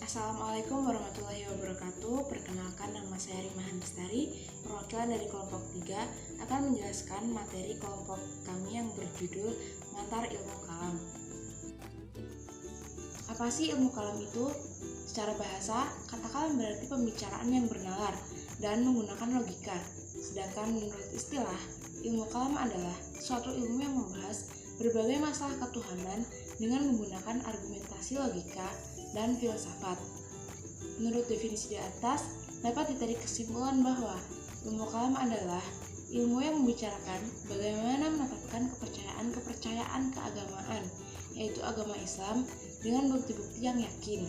Assalamualaikum warahmatullahi wabarakatuh. Perkenalkan, nama saya Rimahan Bestari, perwakilan dari kelompok 3 akan menjelaskan materi kelompok kami yang berjudul Mengantar Ilmu Kalam. Apa sih ilmu kalam itu? Secara bahasa, kata kalam berarti pembicaraan yang bernalar dan menggunakan logika. Sedangkan menurut istilah, ilmu kalam adalah suatu ilmu yang membahas berbagai masalah ketuhanan dengan menggunakan argumentasi logika dan filsafat. Menurut definisi di atas, dapat ditarik kesimpulan bahwa ilmu kalam adalah ilmu yang membicarakan bagaimana menetapkan kepercayaan keagamaan, yaitu agama Islam, dengan bukti-bukti yang yakin.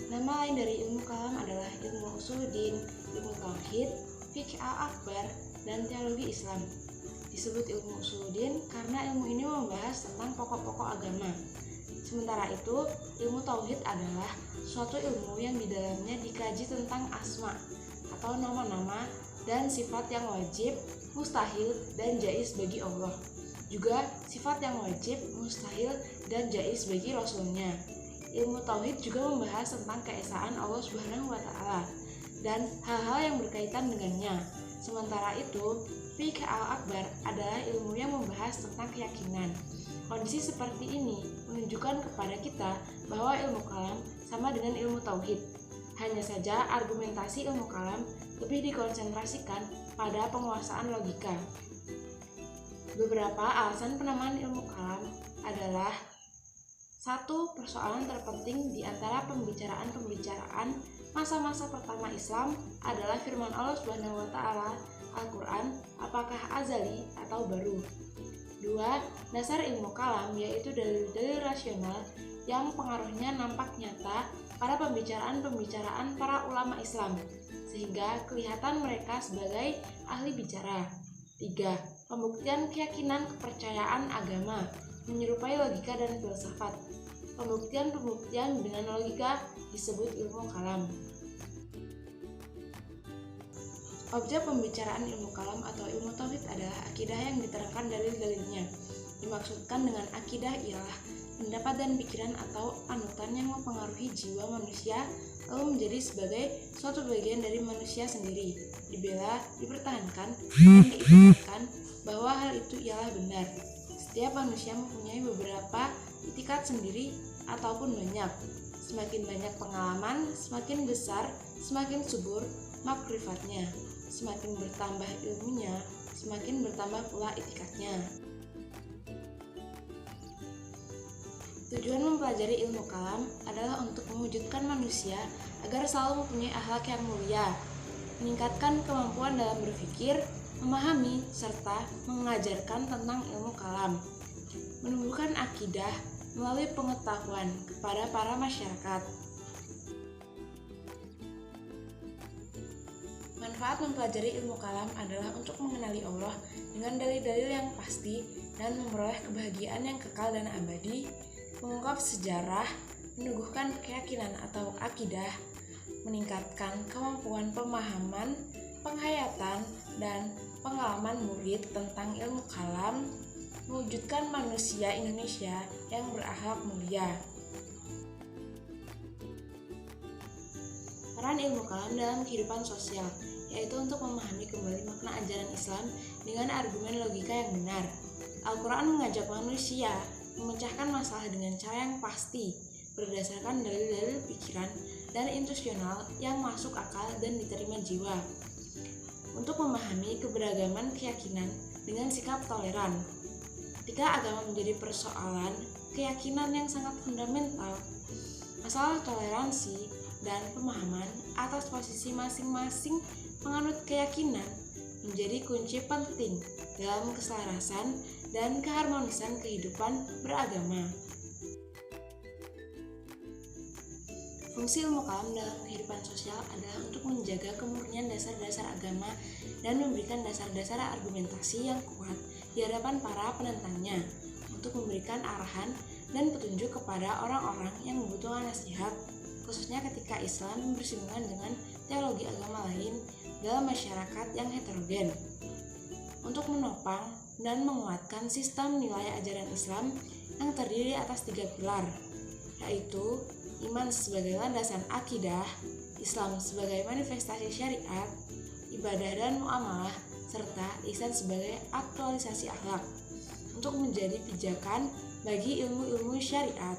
Nama lain dari ilmu kalam adalah ilmu usuluddin, ilmu tauhid, fiqh al-akbar, dan teologi Islam. Disebut ilmu usuluddin karena ilmu ini membahas tentang pokok-pokok agama. Sementara itu, ilmu tauhid adalah suatu ilmu yang di dalamnya dikaji tentang asma atau nama-nama dan sifat yang wajib, mustahil, dan jaiz bagi Allah. Juga sifat yang wajib, mustahil, dan jaiz bagi Rasulnya. Ilmu tauhid juga membahas tentang keesaan Allah Subhanahu wa Ta'ala dan hal-hal yang berkaitan dengannya. Sementara itu, fiqh al-akbar adalah ilmu yang membahas tentang keyakinan. Kondisi seperti ini menunjukkan kepada kita bahwa ilmu kalam sama dengan ilmu tauhid. Hanya saja argumentasi ilmu kalam lebih dikonsentrasikan pada penguasaan logika. Beberapa alasan penamaan ilmu kalam adalah: 1. Persoalan terpenting di antara pembicaraan masa-masa pertama Islam adalah firman Allah Subhanahu wa Ta'ala Al-Quran, apakah azali atau baru. 2. Dasar ilmu kalam yaitu dalil-dalil rasional yang pengaruhnya nampak nyata pada pembicaraan para ulama Islam, sehingga kelihatan mereka sebagai ahli bicara. 3. Pembuktian keyakinan kepercayaan agama menyerupai logika dan filsafat. Pembuktian dengan logika disebut ilmu kalam. Objek pembicaraan ilmu kalam atau ilmu tauhid adalah akidah yang diterangkan dalil-dalilnya. Dimaksudkan dengan akidah ialah pendapat dan pikiran atau anutan yang mempengaruhi jiwa manusia lalu menjadi sebagai suatu bagian dari manusia sendiri, dibela, dipertahankan, dan diikutkan bahwa hal itu ialah benar. Setiap manusia mempunyai beberapa itikat sendiri ataupun banyak. Semakin banyak pengalaman, semakin besar, semakin subur makrifatnya. Semakin bertambah ilmunya, semakin bertambah pula itikatnya. Tujuan mempelajari ilmu kalam adalah untuk mewujudkan manusia agar selalu mempunyai akhlak yang mulia, meningkatkan kemampuan dalam berpikir, memahami, serta mengajarkan tentang ilmu kalam, menumbuhkan akidah melalui pengetahuan kepada para masyarakat. Manfaat mempelajari ilmu kalam adalah untuk mengenali Allah dengan dalil-dalil yang pasti dan memperoleh kebahagiaan yang kekal dan abadi, mengungkap sejarah, meneguhkan keyakinan atau akidah, meningkatkan kemampuan pemahaman, penghayatan, dan pengalaman murid tentang ilmu kalam, mewujudkan manusia Indonesia yang berakhlak mulia. Peran ilmu kalam dalam kehidupan sosial, yaitu untuk memahami kembali makna ajaran Islam dengan argumen logika yang benar. Al-Quran mengajak manusia memecahkan masalah dengan cara yang pasti, berdasarkan dalil-dalil pikiran dan intuisional yang masuk akal dan diterima jiwa. Untuk memahami keberagaman keyakinan dengan sikap toleran. Ketika agama menjadi persoalan keyakinan yang sangat fundamental, masalah toleransi dan pemahaman atas posisi masing-masing penganut keyakinan menjadi kunci penting dalam keselarasan dan keharmonisan kehidupan beragama. Fungsi ilmu kalam dalam kehidupan sosial adalah untuk menjaga kemurnian dasar-dasar agama dan memberikan dasar-dasar argumentasi yang kuat di hadapan para penentangnya, untuk memberikan arahan dan petunjuk kepada orang-orang yang membutuhkan nasihat, khususnya ketika Islam bersinggungan dengan teologi agama lain dalam masyarakat yang heterogen, untuk menopang dan menguatkan sistem nilai ajaran Islam yang terdiri atas 3 pilar. yaitu iman sebagai landasan akidah, Islam sebagai manifestasi syariat, ibadah dan muamalah, serta ihsan sebagai aktualisasi akhlak, untuk menjadi pijakan bagi ilmu-ilmu syariat,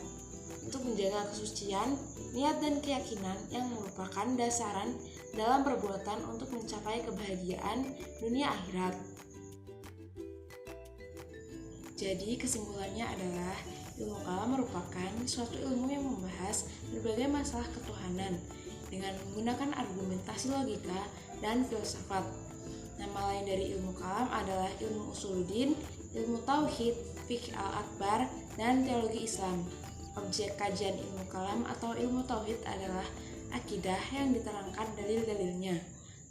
untuk menjaga kesucian, niat dan keyakinan yang merupakan dasaran dalam perbuatan untuk mencapai kebahagiaan dunia akhirat. Jadi kesimpulannya adalah ilmu kalam merupakan suatu ilmu yang membahas berbagai masalah ketuhanan dengan menggunakan argumentasi logika dan filsafat. Nama lain dari ilmu kalam adalah ilmu usuluddin, ilmu tauhid, fiqh al-akbar, dan teologi Islam. Objek kajian ilmu kalam atau ilmu tauhid adalah akidah yang diterangkan dalil-dalilnya.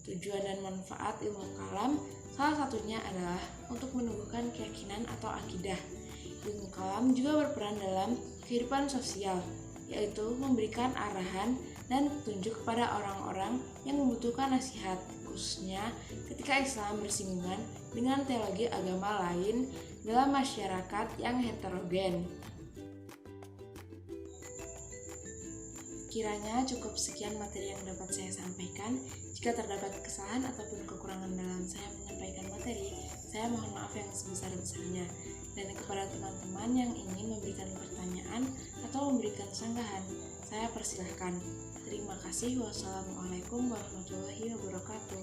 Tujuan dan manfaat ilmu kalam salah satunya adalah untuk menumbuhkan keyakinan atau akidah. Ilmu kalam juga berperan dalam kehidupan sosial, yaitu memberikan arahan dan petunjuk kepada orang-orang yang membutuhkan nasihat, khususnya ketika Islam bersinggungan dengan teologi agama lain dalam masyarakat yang heterogen. Kiranya cukup sekian materi yang dapat saya sampaikan. Jika terdapat kesalahan ataupun kekurangan dalam saya menyampaikan materi, saya mohon maaf yang sebesar-besarnya. Dan kepada teman-teman yang ingin memberikan pertanyaan atau memberikan sanggahan, saya persilahkan. Terima kasih. Wassalamualaikum warahmatullahi wabarakatuh.